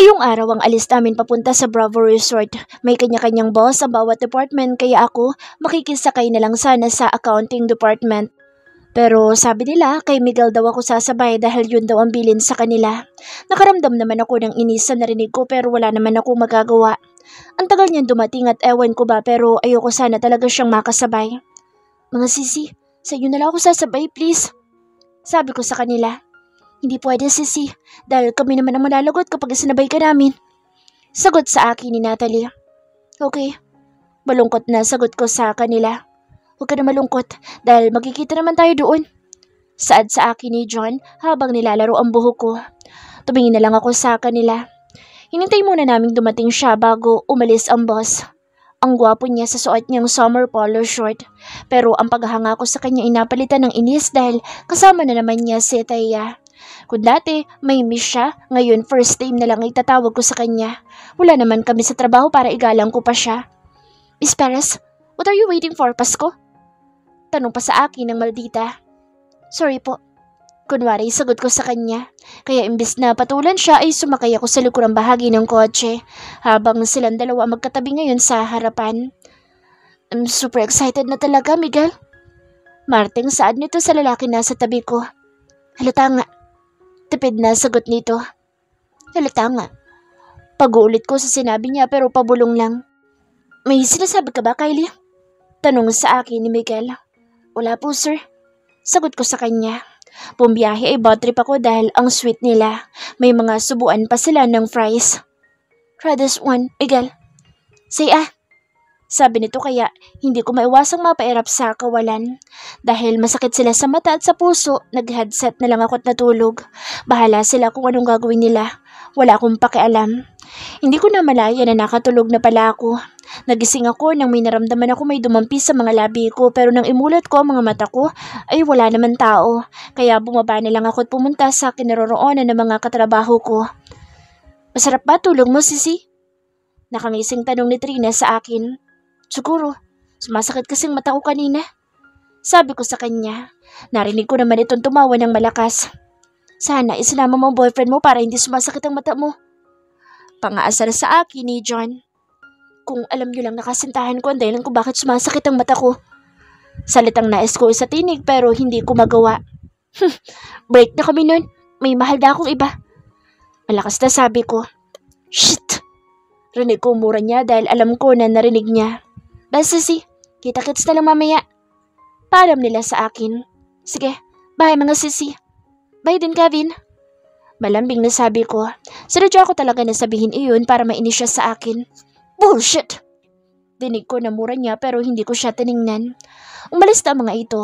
Ngayong araw ang alis namin papunta sa Bravo Resort. May kanya-kanyang boss ang bawat department kaya ako makikisakay na lang sana sa accounting department. Pero sabi nila kay Miguel daw ako sasabay dahil yun daw ang bilin sa kanila. Nakaramdam naman ako ng inis sa narinig ko pero wala naman ako magagawa. Ang tagal niyan dumating at ewan ko ba pero ayoko sana talaga siyang makasabay. Mga sisi, sa inyo na lang ako sasabay please. Sabi ko sa kanila. Hindi pwede sisi, dahil kami naman ang malalagot kapag sinabay ka namin. Sagot sa akin ni Natalie. Okay, malungkot na sagot ko sa kanila. Huwag ka na malungkot dahil magkikita naman tayo doon. Saad sa akin ni John habang nilalaro ang buhok ko. Tumingin na lang ako sa kanila. Hinintay muna naming dumating siya bago umalis ang boss. Ang gwapo niya sa suot niyang summer polo short. Pero ang paghahanga ko sa kanya inapalitan ng inis dahil kasama na naman niya si Taya. Kung dati may miss siya, ngayon first time na lang ay tatawag ko sa kanya. Wala naman kami sa trabaho para igalang ko pa siya. Miss Perez, what are you waiting for, Pasko? Tanong pa sa akin ng maldita. Sorry po. Kunwari sagot ko sa kanya. Kaya imbis na patulan siya ay sumakay ako sa likurang bahagi ng kotse habang silang dalawa magkatabi ngayon sa harapan. I'm super excited na talaga, Miguel. Marting saad nito sa lalaki na sa tabi ko. Halata nga. Tipid na sagot nito. Halata nga. Pag-uulit ko sa sinabi niya pero pabulong lang. May sinasabi ka ba, Kylie? Tanong sa akin ni Miguel. Wala po, sir. Sagot ko sa kanya. Bumiyahe ay bad trip ako dahil ang sweet nila. May mga subuan pa sila ng fries. Try this one, Miguel. Say Sabi nito kaya hindi ko maiwasang mapairap sa kawalan. Dahil masakit sila sa mata at sa puso, nag-headset na lang ako at natulog. Bahala sila kung anong gagawin nila. Wala akong pakialam. Hindi ko na malaya na nakatulog na pala ako. Nagising ako nang may naramdaman ako may dumampi sa mga labi ko pero nang imulat ko ang mga mata ko ay wala naman tao. Kaya bumaba na lang ako at pumunta sa kinaroroonan ng mga katrabaho ko. Masarap ba tulog mo, Sisi? Nakangising tanong ni Trina sa akin. Siguro, sumasakit kasing mata ko kanina. Sabi ko sa kanya, narinig ko naman itong tumawa ng malakas. Sana isinama mo ang boyfriend mo para hindi sumasakit ang mata mo. Pangaasar sa akin ni John. Kung alam niyo lang nakasintahan ko ang dahilan kung bakit sumasakit ang mata ko. Salitang nais ko sa tinig pero hindi ko magawa. Break na kami nun. May mahal na akong iba. Malakas na sabi ko. Shit! Rinig ko mura niya dahil alam ko na narinig niya. Basta kita-kits na lang mamaya. Paalam nila sa akin. Sige, bye mga sisi. Bye din Kevin. Malambing na sabi ko. Sinadya ko talaga na sabihin iyon para mainis siya sa akin. Bullshit! Dinig ko na mura niya pero hindi ko siya tiningnan. Umalis na mga ito.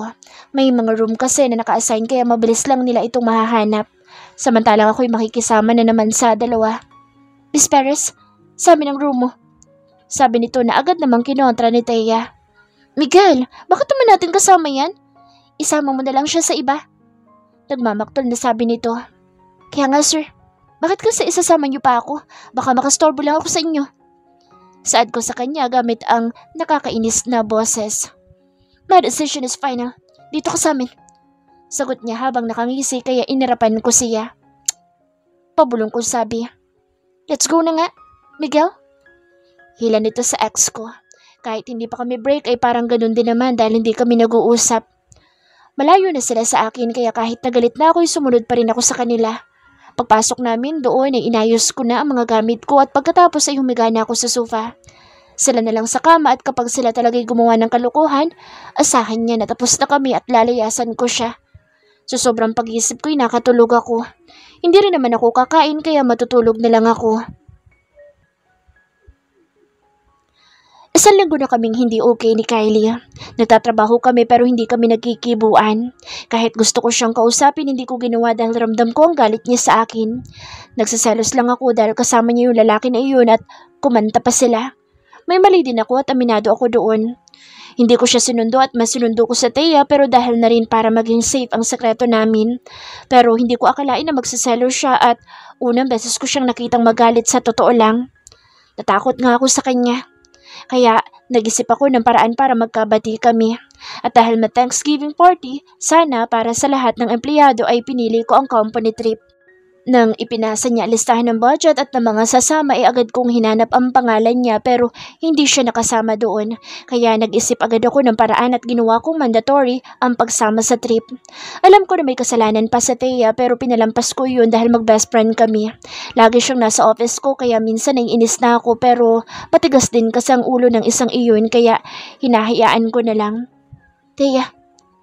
May mga room kasi na naka-assign kaya mabilis lang nila itong mahahanap. Samantalang ako'y makikisama na naman sa dalawa. Miss Perez, sa amin ang room mo. Sabi nito na agad namang kinontra ni Thea. Miguel, bakit naman natin kasama yan? Isama mo na lang siya sa iba. Nagmamaktol na sabi nito. Kaya nga sir, bakit kasi isasama niyo pa ako? Baka makastorbo lang ako sa inyo. Saad ko sa kanya gamit ang nakakainis na boses. My decision is final. Dito ka sa amin. Sagot niya habang nakangisi kaya inirapan ko siya. Pabulong ko sabi. Let's go na nga, Miguel. Hila nito sa ex ko. Kahit hindi pa kami break ay parang ganun din naman dahil hindi kami nag-uusap. Malayo na sila sa akin kaya kahit nagalit na ako ay sumunod pa rin ako sa kanila. Pagpasok namin doon ay inayos ko na ang mga gamit ko at pagkatapos ay humiga na ako sa sofa. Sila na lang sa kama at kapag sila talaga'y gumawa ng kalokohan, asahan niya na tapos na kami at lalayasan ko siya. Sa sobrang pag-iisip ko'y nakatulog ako. Hindi rin naman ako kakain kaya matutulog na lang ako. Isang linggo na kaming hindi okay ni Kylie. Nagtatrabaho kami pero hindi kami nagkikibuan. Kahit gusto ko siyang kausapin, hindi ko ginawa dahil ramdam ko ang galit niya sa akin. Nagsiselos lang ako dahil kasama niya yung lalaki na iyon at kumanta pa sila. May mali din ako at aminado ako doon. Hindi ko siya sinundo at mas sinundo ko sa Thea pero dahil na rin para maging safe ang sekreto namin. Pero hindi ko akalain na magsiselos siya at unang beses ko siyang nakitang magalit sa totoo lang. Natakot nga ako sa kanya. Kaya nag-isip ako ng paraan para magkabati kami. At dahil may Thanksgiving party, sana para sa lahat ng empleyado ay pinili ko ang company trip. Nang ipinasa niya ang listahan ng budget at ng mga sasama ay agad kong hinanap ang pangalan niya pero hindi siya nakasama doon. Kaya nag-isip agad ako ng paraan at ginawa kong mandatory ang pagsama sa trip. Alam ko na may kasalanan pa sa Thea pero pinalampas ko yun dahil mag-best friend kami. Lagi siyang nasa office ko kaya minsan naiinis na ako pero matigas din kasi ang ulo ng isang iyon kaya hinahayaan ko na lang. Thea,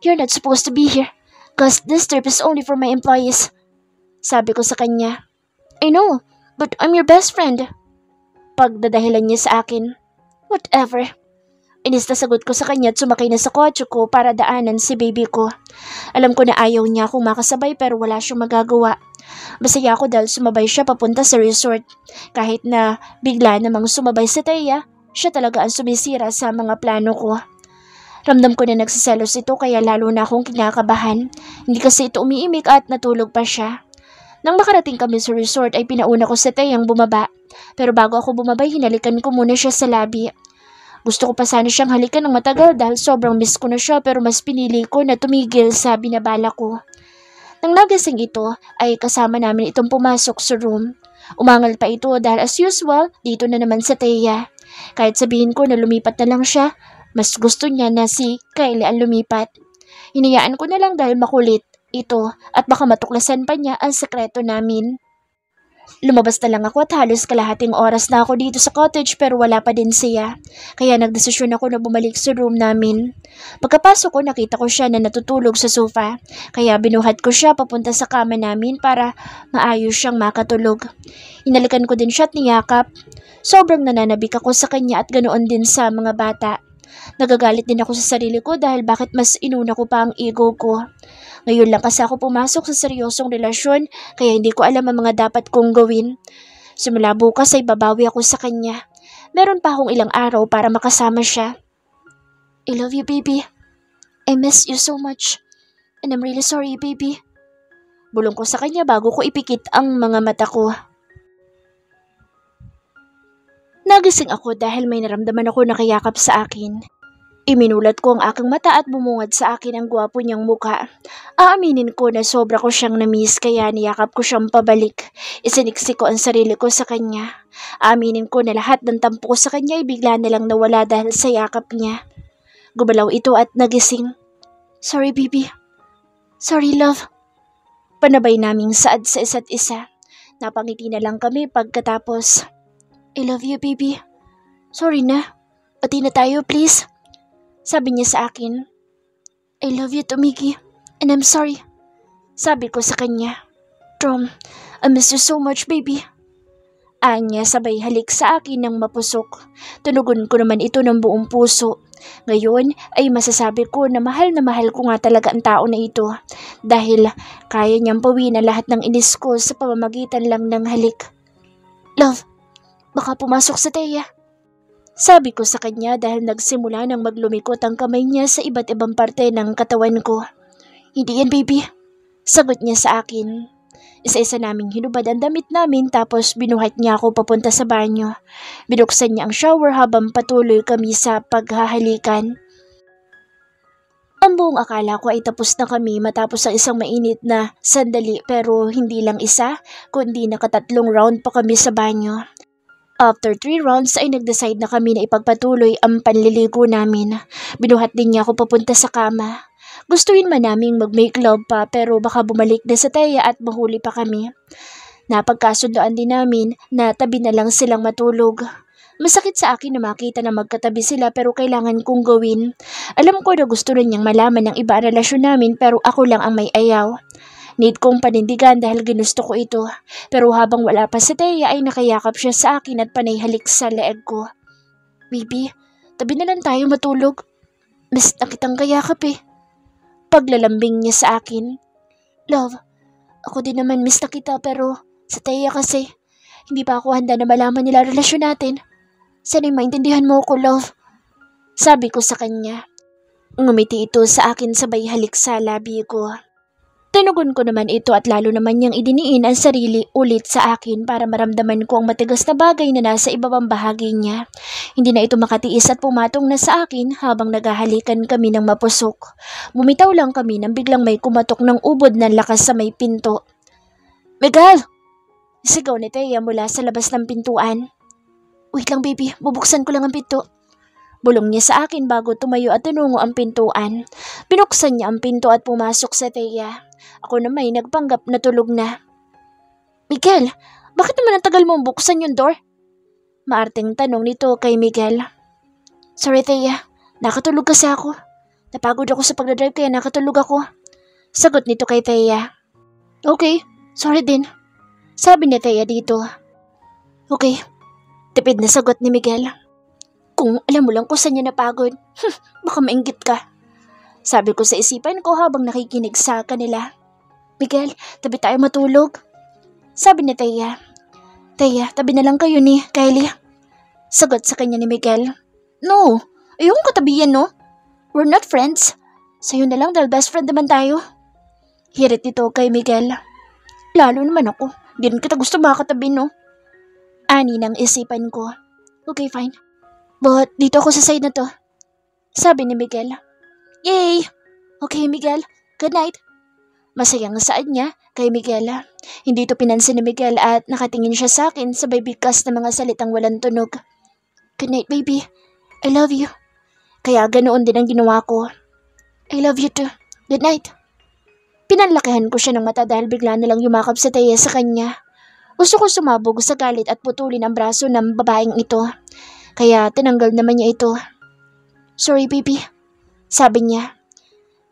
you're not supposed to be here cause this trip is only for my employees. Sabi ko sa kanya. I know, but I'm your best friend. Pagdadahilan niya sa akin. Whatever. Inis na sagot ko sa kanya at sumakay na sa kotse ko para daanan si baby ko. Alam ko na ayaw niya akong makasabay pero wala siyang magagawa. Masaya ako dahil sumabay siya papunta sa resort. Kahit na bigla namang sumabay si Thea, siya talaga ang sumisira sa mga plano ko. Ramdam ko na nagsiselos ito kaya lalo na akong kinakabahan. Hindi kasi ito umiimik at natulog pa siya. Nang makarating kami sa resort ay pinauna ko sa Theyang bumaba. Pero bago ako bumabay, hinalikan ko muna siya sa labi. Gusto ko pa sana siyang halikan ng matagal dahil sobrang miss ko na siya pero mas pinili ko na tumigil sa binabala ko. Nang nagising ito ay kasama namin itong pumasok sa room. Umangal pa ito dahil as usual, dito na naman sa Thea. Kahit sabihin ko na lumipat na lang siya, mas gusto niya na si Kylie ang lumipat. Hinayaan ko na lang dahil makulit ito at baka matuklasan pa niya ang sekreto namin. Lumabas na lang ako at halos kalahating oras na ako dito sa cottage pero wala pa din siya. Kaya nagdesisyon ako na bumalik sa room namin. Pagkapasok ko nakita ko siya na natutulog sa sofa. Kaya binuhat ko siya papunta sa kama namin para maayos siyang makatulog. Inalikan ko din siya at niyakap. Sobrang nananabik ako sa kanya at ganoon din sa mga bata. Nagagalit din ako sa sarili ko dahil bakit mas inuna ko pa ang ego ko. Ngayon lang kasi ako pumasok sa seryosong relasyon kaya hindi ko alam ang mga dapat kong gawin. Simula bukas ay babawi ako sa kanya. Meron pa akong ilang araw para makasama siya. I love you, baby. I miss you so much. And I'm really sorry, baby. Bulong ko sa kanya bago ko ipikit ang mga mata ko. Nagising ako dahil may naramdaman ako na kayakap sa akin. Iminulat ko ang aking mata at bumungad sa akin ang gwapo niyang mukha. Aaminin ko na sobra ko siyang na-miss kaya niyakap ko siyang pabalik. Isiniksik ko ang sarili ko sa kanya. Aaminin ko na lahat ng tampo ko sa kanya ay bigla na lang nawala dahil sa yakap niya. Gumalaw ito at nagising. Sorry, baby. Sorry, love. Panabay naming saad sa isa't isa. Napangiti na lang kami pagkatapos. I love you, baby. Sorry na. Pati na tayo, please. Sabi niya sa akin. I love you, Tomiki. And I'm sorry. Sabi ko sa kanya. Tom, I miss you so much, baby. Anya sabay halik sa akin ng mapusok. Tunugon ko naman ito ng buong puso. Ngayon ay masasabi ko na mahal ko nga talaga ang tao na ito. Dahil kaya niyang pawin ang lahat ng inis ko sa pamamagitan lang ng halik. Love, baka pumasok sa Thea. Sabi ko sa kanya dahil nagsimula nang maglumikot ang kamay niya sa iba't ibang parte ng katawan ko. Hindi yan, baby. Sagot niya sa akin. Isa-isa naming hinubad ang damit namin tapos binuhat niya ako papunta sa banyo. Binuksan niya ang shower habang patuloy kami sa paghahalikan. Ang buong akala ko ay tapos na kami matapos ang isang mainit na sandali pero hindi lang isa kundi nakatatlong round pa kami sa banyo. After 3 rounds ay nag-decide na kami na ipagpatuloy ang panliligo namin. Binuhat din niya ako papunta sa kama. Gustuin man naming mag-make love pa pero baka bumalik na sa Thea at mahuli pa kami. Napagkasundoan din namin na tabi na lang silang matulog. Masakit sa akin na makita na magkatabi sila pero kailangan kong gawin. Alam ko na gusto rin niyang malaman ng iba ang relasyon namin pero ako lang ang may ayaw. Need kong panindigan dahil ginusto ko ito. Pero habang wala pa si Thea ay nakayakap siya sa akin at panay halik sa leeg ko. Baby, tabi na lang tayo matulog. Miss na kitang kayakap eh. Paglalambing niya sa akin. Love, ako din naman miss na kita pero sa Thea kasi hindi pa ako handa na malaman nila relasyon natin. Sana'y maintindihan mo ako, love. Sabi ko sa kanya. Ngumiti ito sa akin sabay halik sa labi ko. Tinugon ko naman ito at lalo naman niyang idiniin ang sarili ulit sa akin para maramdaman ko ang matigas na bagay na nasa ibabang bahagi niya. Hindi na ito makatiis at pumatong na sa akin habang naghahalikan kami ng mapusok. Bumitaw lang kami nang biglang may kumatok ng ubod ng lakas sa may pinto. Miguel! Sigaw ni Thea mula sa labas ng pintuan. Wait lang baby, bubuksan ko lang ang pinto. Bulong niya sa akin bago tumayo at tunungo ang pintuan. Binuksan niya ang pinto at pumasok sa Thea. Ako na may nagpanggap na tulog na. Miguel, bakit naman ang tagal mong buksan yung door? Maarteng tanong nito kay Miguel. Sorry Thea, nakatulog kasi ako. Napagod ako sa pagdadrive kaya nakatulog ako. Sagot nito kay Thea. Okay, sorry din. Sabi ni Thea dito. Okay, tipid na sagot ni Miguel. Kung alam mo lang kung saan niya napagod, baka mainggit ka. Sabi ko sa isipan ko habang nakikinig sa kanila. Miguel, tabi tayo matulog. Sabi ni Thea. Thea, tabi na lang kayo ni Kylie. Sagot sa kanya ni Miguel. No, ayokong katabi yan no. We're not friends. Sa'yo na lang dahil best friend naman tayo. Hirit nito kay Miguel. Lalo naman ako, di rin kita gusto makatabi no. Ani ng isipan ko. Okay, fine. But dito ako sa side na to. Sabi ni Miguel. Yay! Okay, Miguel. Good night. Masayang saad niya kay Miguel. Hindi ito pinansin ni Miguel at nakatingin siya sa akin sabay bigkas na mga salitang walang tunog. Good night, baby. I love you. Kaya ganoon din ang ginawa ko. I love you too. Good night. Pinanlakihan ko siya ng mata dahil bigla na lang yumakap sa Thea sa kanya. Gusto ko sumabog sa galit at putulin ang braso ng babaeng ito. Kaya tinanggal naman niya ito. Sorry baby, sabi niya.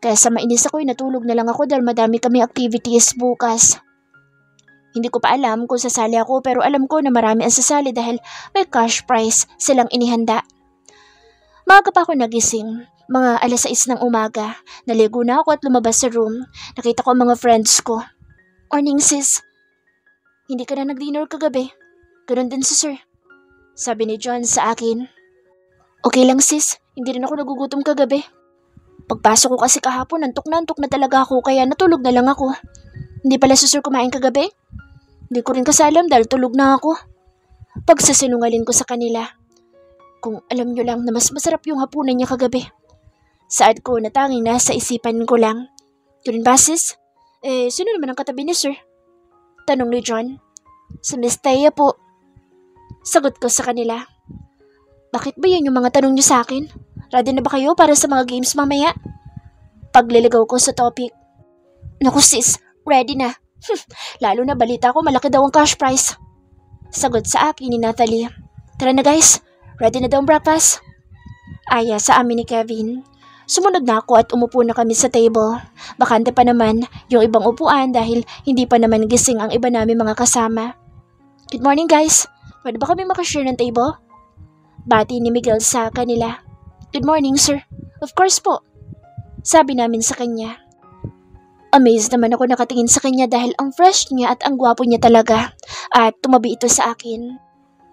Kaya sa mainis ako'y natulog na lang ako dahil madami kami activities bukas. Hindi ko pa alam kung sasali ako pero alam ko na marami ang sasali dahil may cash prize silang inihanda. Maaga pa ako nagising, mga 6:00 ng umaga. Naligo na ako at lumabas sa room. Nakita ko ang mga friends ko. Morning sis. Hindi ka na nag-dinner kagabi. Ganun din si sir. Sabi ni John sa akin. Okay lang sis, hindi rin ako nagugutom kagabi. Pagpasok ko kasi kahapon, nantok na talaga ako kaya natulog na lang ako. Hindi pala si sir kumain kagabi? Hindi ko rin kasi alam dahil tulog na ako. Pagsasinungalin ko sa kanila. Kung alam nyo lang na mas masarap yung hapunan niya kagabi. Saad ko na tanging nasa isipan ko lang. Yun ba sis? Sino naman ang katabi ni sir? Tanong ni John. Si Miss Thea po. Sagot ko sa kanila. Bakit ba yan yung mga tanong niyo sa akin? Ready na ba kayo para sa mga games mamaya? Pagliligaw ko sa topic. Naku sis, ready na. Lalo na balita ko malaki daw ang cash prize. Sagot sa akin ni Natalie. Tara na guys, ready na daw ang breakfast. Aya sa amin ni Kevin. Sumunod na ako at umupo na kami sa table. Bakante pa naman yung ibang upuan dahil hindi pa naman gising ang iba namin mga kasama. Good morning guys. Pwede ba kami makashare ng table? Bati ni Miguel sa kanila. Good morning, sir. Of course po. Sabi namin sa kanya. Amazed naman ako nakatingin sa kanya dahil ang fresh niya at ang gwapo niya talaga. At tumabi ito sa akin.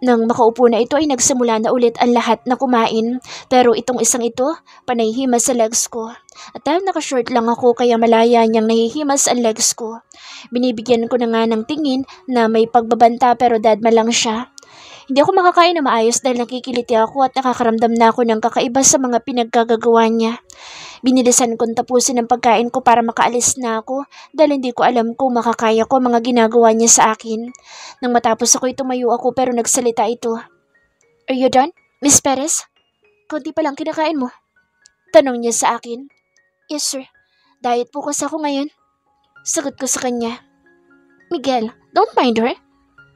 Nang makaupo na ito ay nagsimula na ulit ang lahat na kumain. Pero itong isang ito, panayhimas sa legs ko. At dahil nakashort lang ako kaya malaya niyang nahihimas ang legs ko. Binibigyan ko na nga ng tingin na may pagbabanta pero dadma lang siya. Hindi ako makakain na maayos dahil nakikiliti ako at nakakaramdam na ako ng kakaiba sa mga pinaggagawa niya. Binilisan kong tapusin ang pagkain ko para makaalis na ako dahil hindi ko alam kung makakaya ko ang mga ginagawa niya sa akin. Nang matapos ako'y tumayo ako pero nagsalita ito. Are you done, Miss Perez? Kunti pa lang kinakain mo? Tanong niya sa akin. Yes sir, diet po kasi ako ngayon. Sagot ko sa kanya. Miguel, don't mind her.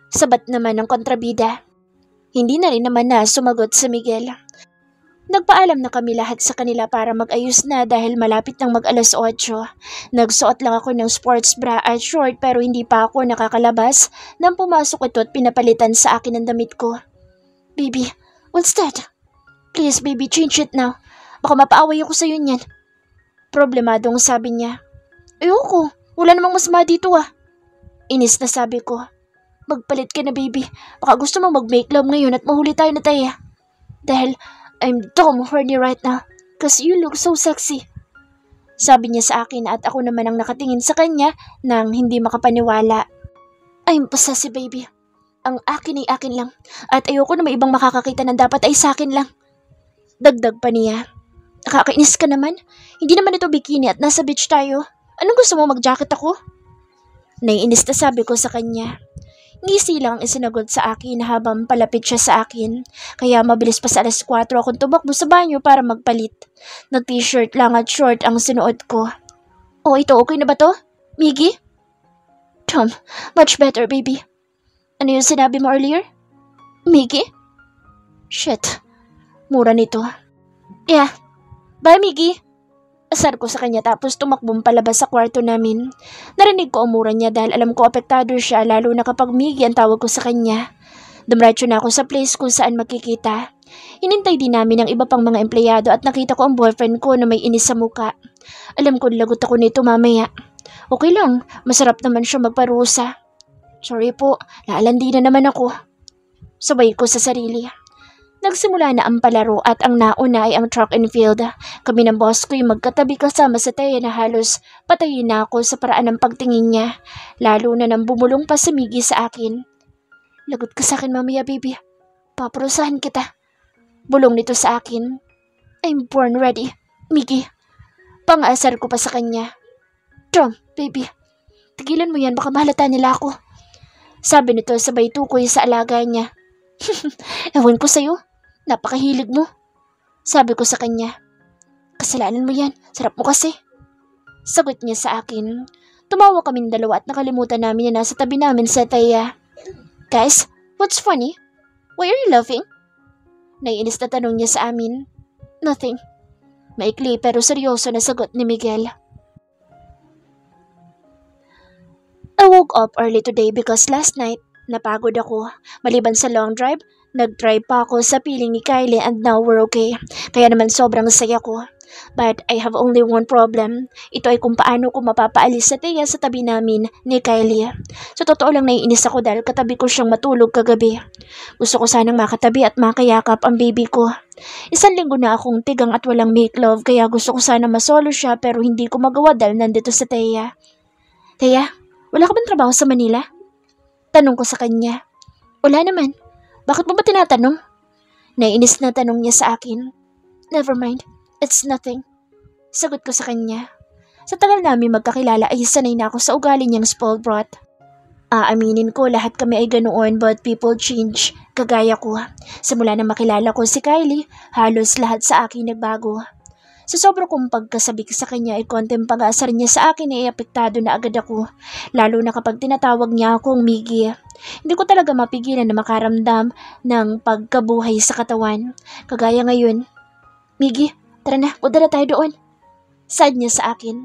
Sabat naman ng kontrabida. Hindi na rin naman na sumagot sa Miguel. Nagpaalam na kami lahat sa kanila para mag-ayos na dahil malapit ng mag-8. Nagsuot lang ako ng sports bra at short pero hindi pa ako nakakalabas nang pumasok ito at pinapalitan sa akin ang damit ko. Baby, what's that? Please baby, change it now. Baka mapaaway ako sa'yo niyan. Problemadong sabi niya. Ayoko, wala namang masama dito ah. Inis na sabi ko. Magpalit ka na baby. Baka gusto mo mag-make love ngayon at mahuli tayo na tayo. Dahil I'm dumb horny right now. Cause you look so sexy. Sabi niya sa akin at ako naman ang nakatingin sa kanya nang hindi makapaniwala. I'm possessive baby. Ang akin ay akin lang. At ayoko na may ibang makakakita ng dapat ay sa akin lang. Dagdag pa niya. Nakakainis ka naman. Hindi naman ito bikini at nasa beach tayo. Anong gusto mo mag-jacket ako? Naiinis na sabi ko sa kanya. Ngisi lang ang isinagot sa akin habang palapit siya sa akin. Kaya mabilis pa sa 4:00 akong tumakbo sa banyo para magpalit. Nag-t-shirt lang at short ang sinuot ko. Oh, ito okay na ba to? Miggy? Tom, much better, baby. Ano yung sinabi mo earlier? Miggy? Shit. Mura nito. Yeah. Bye, Miggy. Asar ko sa kanya tapos tumakbong palabas sa kwarto namin. Narinig ko ang mura niya dahil alam ko apektado siya lalo na kapag Miggy ang tawag ko sa kanya. Dumiretso na ako sa place kung saan makikita. Hinintay din namin ang iba pang mga empleyado at nakita ko ang boyfriend ko na may inis sa muka. Alam ko lagot ako nito mamaya. Okay lang, masarap naman siya magparusa. Sorry po, lalandi na naman ako. Sabay ko sa sarili. Nagsimula na ang palaro at ang nauna ay ang track and field. Kami ng boss ko yung magkatabi kasama sa Taya na halos patayin na ako sa paraan ng pagtingin niya. Lalo na nang bumulong pa si Miggy sa akin. Lagot ka sa akin mamaya, baby. Paparusahan kita. Bulong nito sa akin. I'm born ready, Miggy. Pang-asar ko pa sa kanya. Tom, baby. Tigilan mo yan, baka mahalata nila ako. Sabi nito sabay tukoy sa alaga niya. Ewan ko sa'yo. Napakahilig mo. Sabi ko sa kanya. Kasalanan mo yan. Sarap mo kasi. Sagot niya sa akin. Tumawa kaming dalawa at nakalimutan namin na nasa tabi namin sa Taya. Guys, what's funny? Why are you laughing? Naiinis na tanong niya sa amin. Nothing. Maikli pero seryoso na sagot ni Miguel. I woke up early today because last night, napagod ako. Maliban sa long drive, nag-drive pa ako sa piling ni Kylie and now we're okay. Kaya naman sobrang saya ko. But I have only one problem. Ito ay kung paano ko mapapaalis sa Taya sa tabi namin ni Kylie. Sa totoo lang naiinis ako dahil katabi ko siyang matulog kagabi. Gusto ko sanang makatabi at makayakap ang baby ko. 1 linggo na akong tigang at walang make love kaya gusto ko sana masolo siya pero hindi ko magawa dahil nandito sa Taya. Taya, wala ka bang trabaho sa Manila? Tanong ko sa kanya. Wala naman. Bakit mo ba tinatanong? Naiinis na tanong niya sa akin. Never mind. It's nothing. Sagot ko sa kanya. Sa tagal namin magkakilala ay sanay na ako sa ugali niyang spoiled brat. Aaminin ko lahat kami ay ganoon but people change. Kagaya ko. Simula na makilala ko si Kylie, halos lahat sa akin nagbago. Sa sobrang kong pagkasabik sa kanya ay konteng pag-aasar niya sa akin ay apektado na agad ako. Lalo na kapag tinatawag niya akong Miggy. Hindi ko talaga mapigilan na makaramdam ng pagkabuhay sa katawan. Kagaya ngayon. Miggy, tara na, punta na tayo doon. Sad niya sa akin.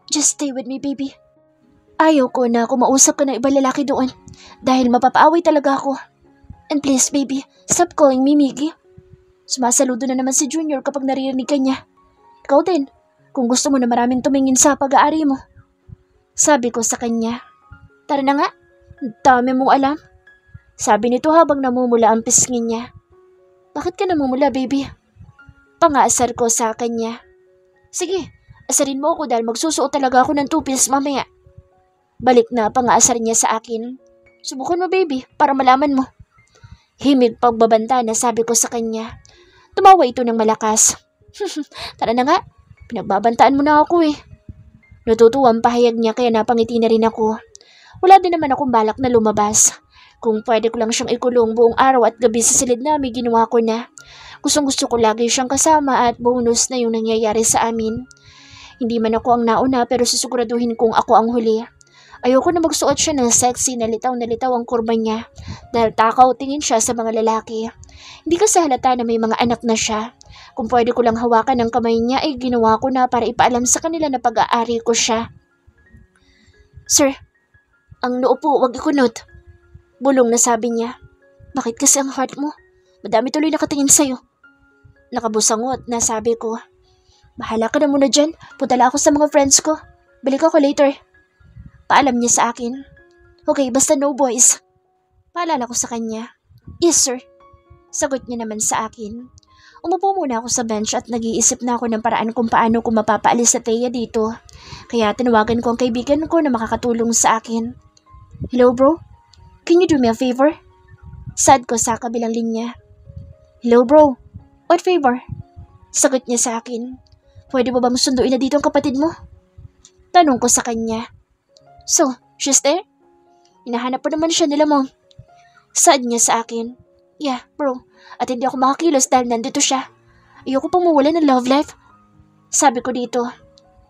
Just stay with me, baby. Ayaw ko na kumausap ka ng ibang lalaki doon. Dahil mapapaaway talaga ako. And please, baby, stop calling me Miggy. Sumasaludo na naman si Junior kapag naririnig ka niya. Ikaw din, kung gusto mo na maraming tumingin sa pag-aari mo. Sabi ko sa kanya. Tara na nga, dami mong alam. Sabi nito habang namumula ang pisngin niya. Bakit ka namumula, baby? Pangaasar ko sa kanya. Sige, asarin mo ako dahil magsusuot talaga ako ng 2 piece mamaya. Balik na pangaasar niya sa akin. Subukan mo, baby, para malaman mo. Himig pagbabanta na sabi ko sa kanya. Tumawa ito ng malakas. Tara na nga, pinagbabantaan mo na ako eh. Natutuwa ang pahayag niya kaya napangiti na rin ako. Wala din naman akong balak na lumabas. Kung pwede ko lang siyang ikulong buong araw at gabi sa silid namin, ginawa ko na. Gustong-gusto ko lagi siyang kasama at bonus na yung nangyayari sa amin. Hindi man ako ang nauna pero susiguraduhin kong ako ang huli. Ayoko na magsuot siya ng sexy na litaw ang kurba niya dahil takaw tingin siya sa mga lalaki. Hindi kasi halata na may mga anak na siya. Kung pwede ko lang hawakan ang kamay niya ay ginawa ko na para ipaalam sa kanila na pag-aari ko siya. Sir, ang noo po, wag ikunot. Bulong na sabi niya. Bakit kasi ang heart mo? Madami tuloy nakatingin sa'yo. Nakabusangot na sabi ko. Bahala ka na muna dyan. Putala ako sa mga friends ko. Balik ako later. Paalam niya sa akin. Okay, basta no boys. Paalala ko sa kanya. Yes, sir. Sagot niya naman sa akin. Umupo muna ako sa bench at nag-iisip na ako ng paraan kung paano ko mapapaalis sa Taya dito. Kaya tinawagan ko ang kaibigan ko na makakatulong sa akin. Hello, bro? Can you do me a favor? Sad ko sa kabilang linya. Hello, bro. What favor? Sagot niya sa akin. Pwede ba sunduin na dito ang kapatid mo? Tanong ko sa kanya. So, she's there? Hinahanap po naman siya nila mo. Saad niya sa akin. Yeah, bro. At hindi ako makakilos dahil nandito siya. Ayoko pang mawala ng love life. Sabi ko dito.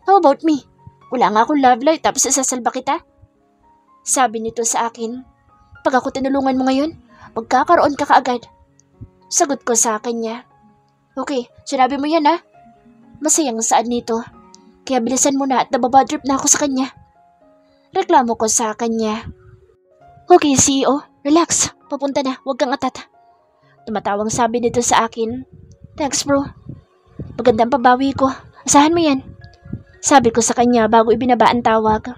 How about me? Wala nga akong love life tapos isasalba kita? Sabi nito sa akin. Pag ako tinulungan mo ngayon, magkakaroon ka kaagad. Sagot ko sa kanya. Okay, sinabi mo yan ha. Masayang saad nito. Kaya bilisan mo na at nababadrip na ako sa kanya. Reklamo ko sa kanya. Okay, CEO. Relax. Papunta na. Huwag kang atat. Tumatawang sabi nito sa akin. Thanks bro. Magandang pabawi ko. Asahan mo yan. Sabi ko sa kanya bago ibinaba ang tawag.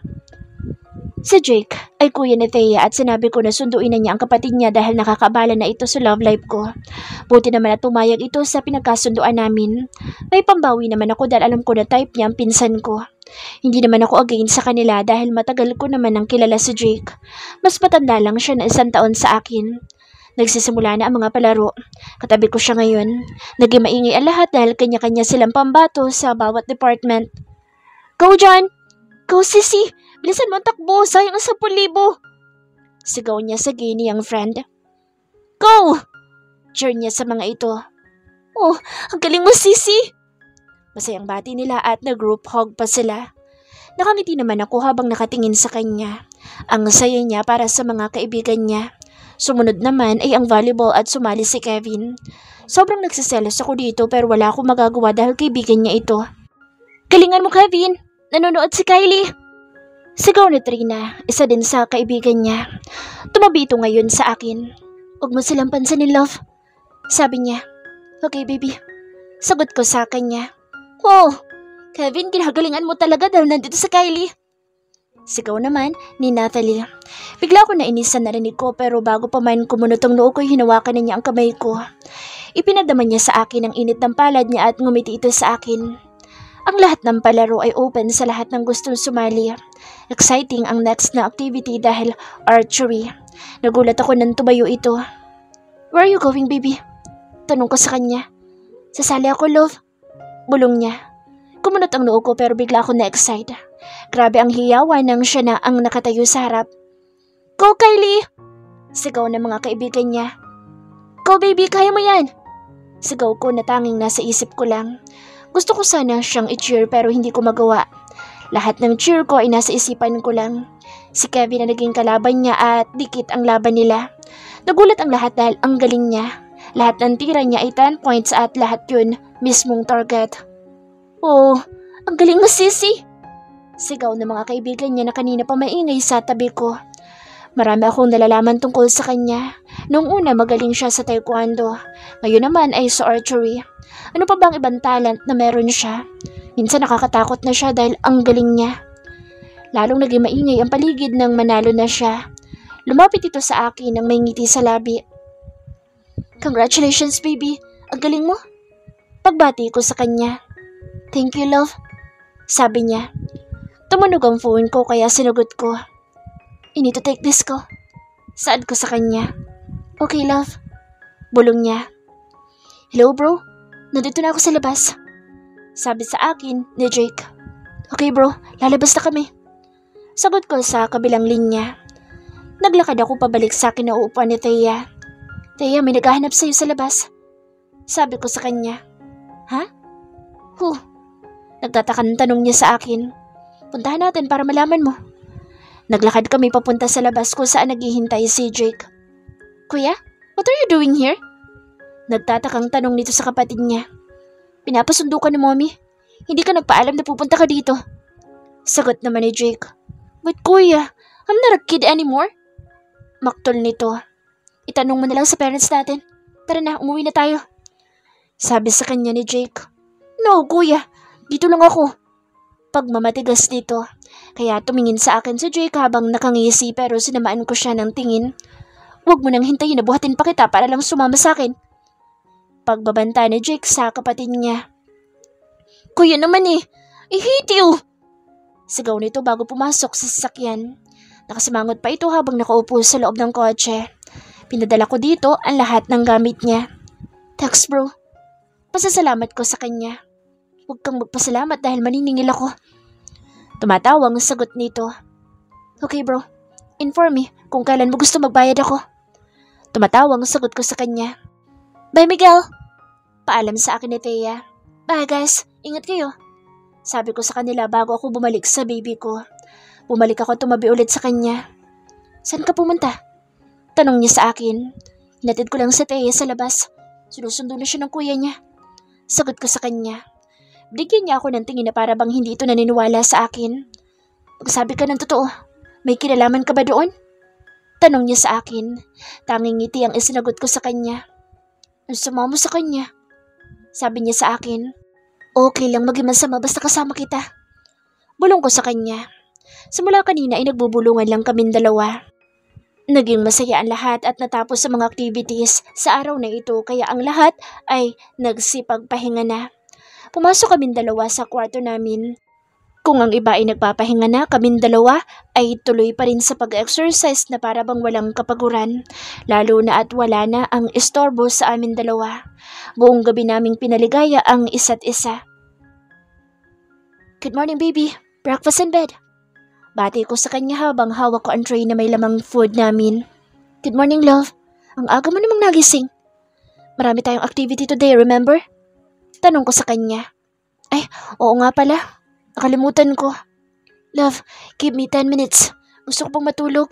Si Jake ay kuya ni Thea at sinabi ko na sunduin na niya ang kapatid niya dahil nakakabala na ito sa love life ko. Buti naman at pumayag ito sa pinagkasunduan namin. May pambawi naman ako dahil alam ko na type niya ang pinsan ko. Hindi naman ako against sa kanila dahil matagal ko naman ang kilala si Jake. Mas matanda lang siya na 1 taon sa akin. Nagsisimula na ang mga palaro. Katabi ko siya ngayon. Naging maingay ang lahat dahil kanya-kanya silang pambato sa bawat department. Go John! Go Sissy! Bilisan mo ang takbo! Sayang ang 10,000! Sigaw niya sa gay niyang friend. Go! Cheer niya sa mga ito. Oh, ang galing mo Sissy! Masayang bati nila at nag-group hug pa sila. Nakangiti naman ako habang nakatingin sa kanya. Ang saya niya para sa mga kaibigan niya. Sumunod naman ay ang volleyball at sumali si Kevin. Sobrang nagsiselos ako dito pero wala akong magagawa dahil kaibigan niya ito. Galingan mo Kevin! Nanonood si Kylie! Sigaw ni Trina, isa din sa kaibigan niya. Tumabi ito ngayon sa akin. Huwag mo silang pansinin, love. Sabi niya. Okay, baby. Sagot ko sa kanya. Wow! Kevin, ginagalingan mo talaga dahil nandito sa Kylie. Sigaw naman ni Natalie. Bigla ko nainisan na narinig ko pero bago pa man kumunot ang noo ko, hinawakan na niya ang kamay ko. Ipinadama niya sa akin ang init ng palad niya at ngumiti ito sa akin. Ang lahat ng palaro ay open sa lahat ng gustong sumali. Exciting ang next na activity dahil archery. Nagulat ako nang tumayo ito. Where are you going, baby? Tanong ko sa kanya. Sasali ako, love. Bulong niya. Kumunot ang noo ko pero bigla ako na-excite. Grabe ang hiyawan nang siya na ang nakatayo sa harap. Go, Kylie! Sigaw ng mga kaibigan niya. Go, baby, kaya mo yan! Sigaw ko na tanging nasa isip ko lang. Gusto ko sana siyang i-cheer pero hindi ko magawa. Lahat ng cheer ko ay nasa isipan ko lang. Si Kevin na naging kalaban niya at dikit ang laban nila. Nagulat ang lahat dahil ang galing niya. Lahat ng tira niya ay 10 points at lahat yun mismong target. Oh, ang galing mo Sissy! Sigaw ng mga kaibigan niya na kanina pa maingay sa tabi ko. Marami akong nalalaman tungkol sa kanya. Noong una magaling siya sa taekwondo. Ngayon naman ay sa archery. Ano pa bang ibang talent na meron siya? Minsan nakakatakot na siya dahil ang galing niya. Lalong naging maingay ang paligid nang manalo na siya. Lumapit ito sa akin nang may ngiti sa labi. Congratulations baby, ang galing mo. Pagbati ko sa kanya. Thank you love, sabi niya. Tumunog ang phone ko kaya sinagot ko. I need to take this ko. Saad ko sa kanya. Okay love. Bulong niya. Hello bro, nandito na ako sa labas. Sabi sa akin ni Jake. Okay bro, lalabas na kami. Sagot ko sa kabilang linya. Naglakad ako pabalik sa kinauupuan ni Thea. Thea, may naghahanap sa'yo sa labas. Sabi ko sa kanya. Ha? Nagtatakang tanong niya sa akin. Puntahan natin para malaman mo. Naglakad kami papunta sa labas kung saan naghihintay si Jake. Kuya, what are you doing here? Nagtatakang tanong nito sa kapatid niya. Pinapasundo ka ni mommy. Hindi ka nagpaalam na pupunta ka dito. Sagot naman ni Jake. But kuya, I'm not a kid anymore. Maktol nito. Itanong mo na lang sa parents natin. Tara na, umuwi na tayo. Sabi sa kanya ni Jake. No, kuya. Dito lang ako. Pagmamatigas nito. Kaya tumingin sa akin si Jake habang nakangisi pero sinamaan ko siya ng tingin. Huwag mo nang hintayin na buhatin pa kita para lang sumama sa akin. Pagbabanta ni Jake sa kapatid niya. Kuya naman I hate you! Sigaw nito bago pumasok sa sasakyan. Nakasimangot pa ito habang nakaupo sa loob ng kotse. Pinadala ko dito ang lahat ng gamit niya. Thanks bro. Pasasalamat ko sa kanya. Huwag kang magpasalamat dahil maniningil ako. Tumatawang sagot nito. Okay bro, inform me kung kailan mo gusto magbayad ako. Tumatawang sagot ko sa kanya. Bye Miguel! Paalam sa akin ni Thea. Bye guys, ingat kayo. Sabi ko sa kanila bago ako bumalik sa baby ko. Bumalik ako at tumabi ulit sa kanya. Saan ka pumunta? Tanong niya sa akin. Hinatid ko lang si Thea sa labas. Sinusundo na siya ng kuya niya. Sagot ko sa kanya. Bigyan niya ako ng tingin na para bang hindi ito naniniwala sa akin. Magsabi ka ng totoo, may kinalaman ka ba doon? Tanong niya sa akin. Tanging ngiti ang isinagot ko sa kanya. Ang sama mo sa kanya. Sabi niya sa akin. Okay lang maging masama basta kasama kita. Bulong ko sa kanya. Simula kanina ay nagbubulungan lang kaming dalawa. Naging masaya ang lahat at natapos sa mga activities sa araw na ito kaya ang lahat ay nagsipagpahinga na. Pumasok kaming dalawa sa kwarto namin. Kung ang iba ay nagpapahinga na, kaming dalawa ay tuloy pa rin sa pag-exercise na para bang walang kapaguran. Lalo na at wala na ang istorbo sa amin dalawa. Buong gabi naming pinaligaya ang isa't isa. Good morning baby, breakfast in bed. Bati ko sa kanya habang hawak ko ang tray na may lamang food namin. Good morning love, ang aga mo namang nagising. Marami tayong activity today, remember? Tanong ko sa kanya. Ay, oo nga pala. Nakalimutan ko. Love, give me 10 minutes. Gusto ko pong matulog.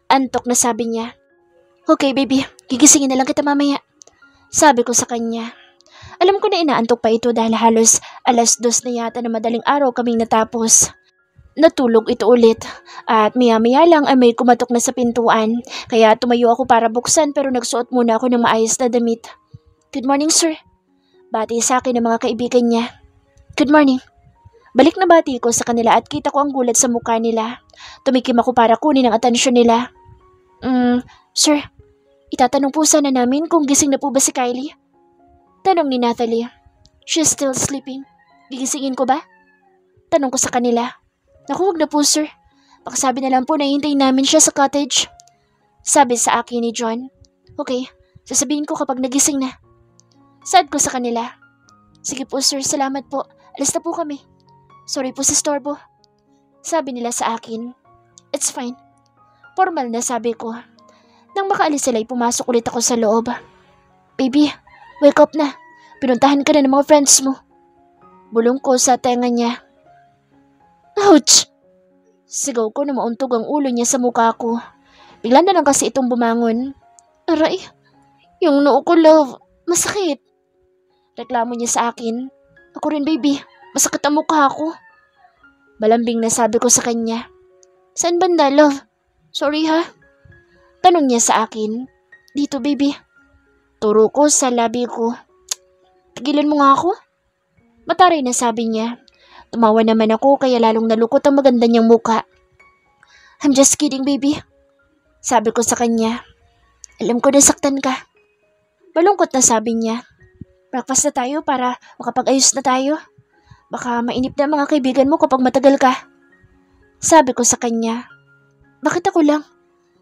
Antok na sabi niya. Okay baby, gigisingin na lang kita mamaya. Sabi ko sa kanya. Alam ko na inaantok pa ito dahil halos 2:00 na yata na madaling araw kaming natapos. Natulog ito ulit at maya-maya lang ay may kumatok na sa pintuan. Kaya tumayo ako para buksan pero nagsuot muna ako ng maayos na damit. Good morning sir. Bati sa akin ng mga kaibigan niya. Good morning. Balik na bati ko sa kanila at kita ko ang gulat sa mukha nila. Tumikim ako para kunin ang atensyon nila. Sir, itatanong po sana namin kung gising na po ba si Kylie? Tanong ni Natalie. She's still sleeping. Gigisingin ko ba? Tanong ko sa kanila. Naku, wag na po sir. Pakisabi na lang po na hintayin namin siya sa cottage. Sabi sa akin ni John. Okay, sasabihin ko kapag nagising na. Saad ko sa kanila. Sige po sir, salamat po. Alis na po kami. Sorry po sa storbo. Sabi nila sa akin. It's fine. Formal na sabi ko. Nang makaalis sila ay pumasok ulit ako sa loob. Baby, wake up na. Pinuntahan ka na ng mga friends mo. Bulong ko sa tenga niya. Ouch! Sigaw ko na mauntog ang ulo niya sa mukha ko. Bigla na lang kasi itong bumangon. Aray, yung noo ko love, masakit. Reklamo niya sa akin. Ako rin baby. Masakit ang mukha ko. Malambing na sabi ko sa kanya. Saan banda, love? Sorry ha? Tanong niya sa akin. Dito, baby. Turo ko sa labi ko. Tigilan mo nga ako? Mataray na sabi niya. Tumawa naman ako kaya lalong nalukot ang maganda niyang muka. I'm just kidding, baby. Sabi ko sa kanya. Alam ko nasaktan ka. Malungkot na sabi niya. Breakfast na tayo para makapag-ayos na tayo. Baka mainip na mga kaibigan mo kapag matagal ka. Sabi ko sa kanya. Bakit ako lang?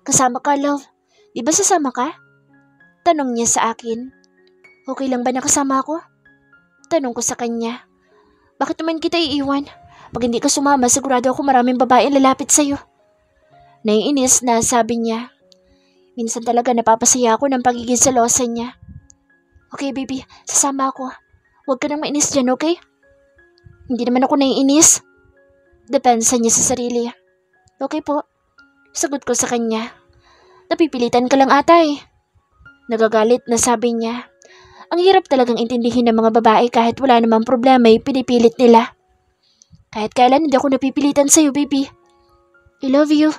Kasama ka, love. Di ba sasama ka? Tanong niya sa akin. Okay lang ba na kasama ako? Tanong ko sa kanya. Bakit naman kita iiwan? Pag hindi ka sumama, sigurado ako maraming babae lalapit sa'yo. Naiinis na sabi niya. Minsan talaga napapasaya ako ng pagiging selosa niya. Okay baby, sasama ako. Huwag ka nang mainis dyan, okay? Hindi naman ako naiinis. Depensa niya sa sarili. Okay po. Sagot ko sa kanya. Napipilitan ka lang ata eh. Nagagalit na sabi niya. Ang hirap talagang intindihin ng mga babae kahit wala namang problema ay pinipilit nila. Kahit kailan hindi ako napipilitan sa'yo, baby. I love you.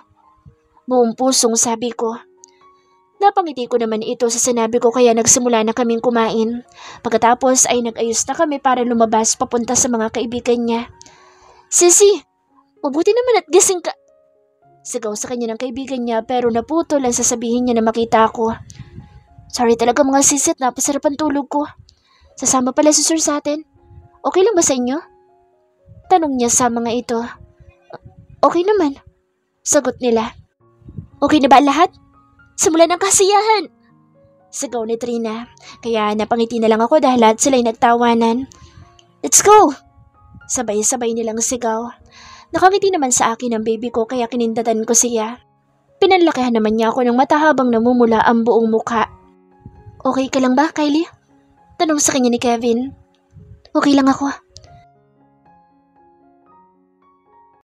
Buong pusong sabi ko. Napangiti ko naman ito sa sinabi ko kaya nagsimula na kaming kumain. Pagkatapos ay nag-ayos na kami para lumabas papunta sa mga kaibigan niya. Sisi, mabuti naman at gising ka. Sigaw sa kanya ng kaibigan niya pero naputol ang sasabihin niya na makita ako. Sorry talaga mga sisit, napasarap ang tulog ko. Sasama pala si sir sa atin. Okay lang ba sa inyo? Tanong niya sa mga ito. Okay naman. Sagot nila. Okay na ba lahat? Simulan ng kasiyahan! Sigaw ni Trina. Kaya napangiti na lang ako dahil lahat sila'y nagtawanan. Let's go! Sabay-sabay nilang sigaw. Nakangiti naman sa akin ang baby ko kaya kinindatan ko siya. Pinanlakihan naman niya ako ng mata habang namumula ang buong mukha. Okay ka lang ba, Kylie? Tanong sa kanya ni Kevin. Okay lang ako.